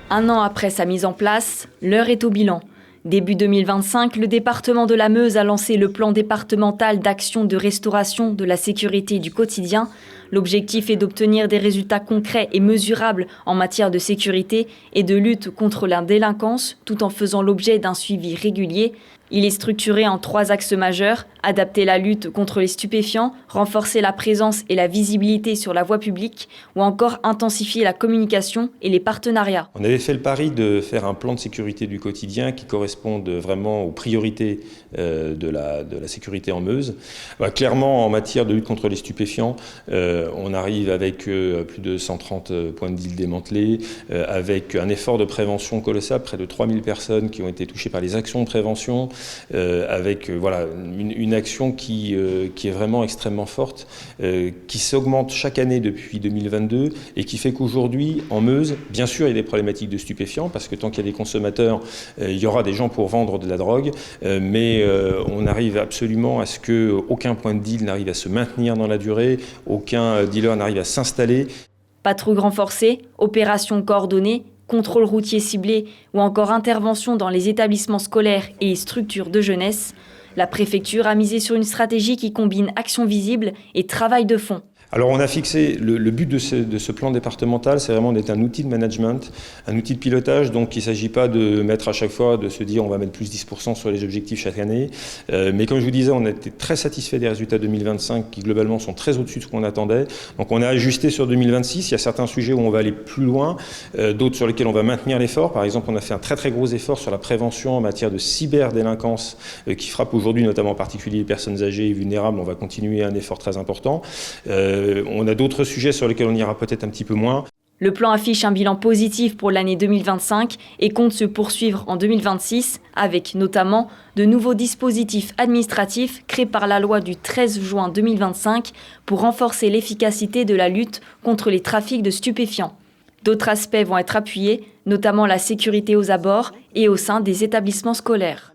Un an après sa mise en place, l'heure est au bilan. Début 2025, le département de la Meuse a lancé le plan départemental d'action de restauration de la sécurité du quotidien. L'objectif est d'obtenir des résultats concrets et mesurables en matière de sécurité et de lutte contre la délinquance, tout en faisant l'objet d'un suivi régulier. Il est structuré en 3 axes majeurs: adapter la lutte contre les stupéfiants, renforcer la présence et la visibilité sur la voie publique, ou encore intensifier la communication et les partenariats. On avait fait le pari de faire un plan de sécurité du quotidien qui corresponde vraiment aux priorités de la sécurité en Meuse. Clairement, en matière de lutte contre les stupéfiants, on arrive avec plus de 130 points de deal démantelés, avec un effort de prévention colossal, près de 3000 personnes qui ont été touchées par les actions de prévention, avec une action qui est vraiment extrêmement forte, qui s'augmente chaque année depuis 2022 et qui fait qu'aujourd'hui, en Meuse, bien sûr, il y a des problématiques de stupéfiants, parce que tant qu'il y a des consommateurs, il y aura des gens pour vendre de la drogue, mais on arrive absolument à ce qu'aucun point de deal n'arrive à se maintenir dans la durée, aucun dealer n'arrive à s'installer. Patrouilles renforcées, opérations coordonnées, contrôle routier ciblé ou encore intervention dans les établissements scolaires et structures de jeunesse. La préfecture a misé sur une stratégie qui combine action visible et travail de fond. Alors on a fixé, le but de ce plan départemental, c'est vraiment d'être un outil de management, un outil de pilotage, donc il ne s'agit pas de mettre à chaque fois, de se dire on va mettre plus 10% sur les objectifs chaque année, mais comme je vous disais, on a été très satisfait des résultats 2025 qui globalement sont très au-dessus de ce qu'on attendait, donc on a ajusté sur 2026, il y a certains sujets où on va aller plus loin, d'autres sur lesquels on va maintenir l'effort. Par exemple, on a fait un très gros effort sur la prévention en matière de cyberdélinquance qui frappe aujourd'hui notamment en particulier les personnes âgées et vulnérables. On va continuer un effort très important. On a d'autres sujets sur lesquels on ira peut-être un petit peu moins. Le plan affiche un bilan positif pour l'année 2025 et compte se poursuivre en 2026 avec notamment de nouveaux dispositifs administratifs créés par la loi du 13 juin 2025 pour renforcer l'efficacité de la lutte contre les trafics de stupéfiants. D'autres aspects vont être appuyés, notamment la sécurité aux abords et au sein des établissements scolaires.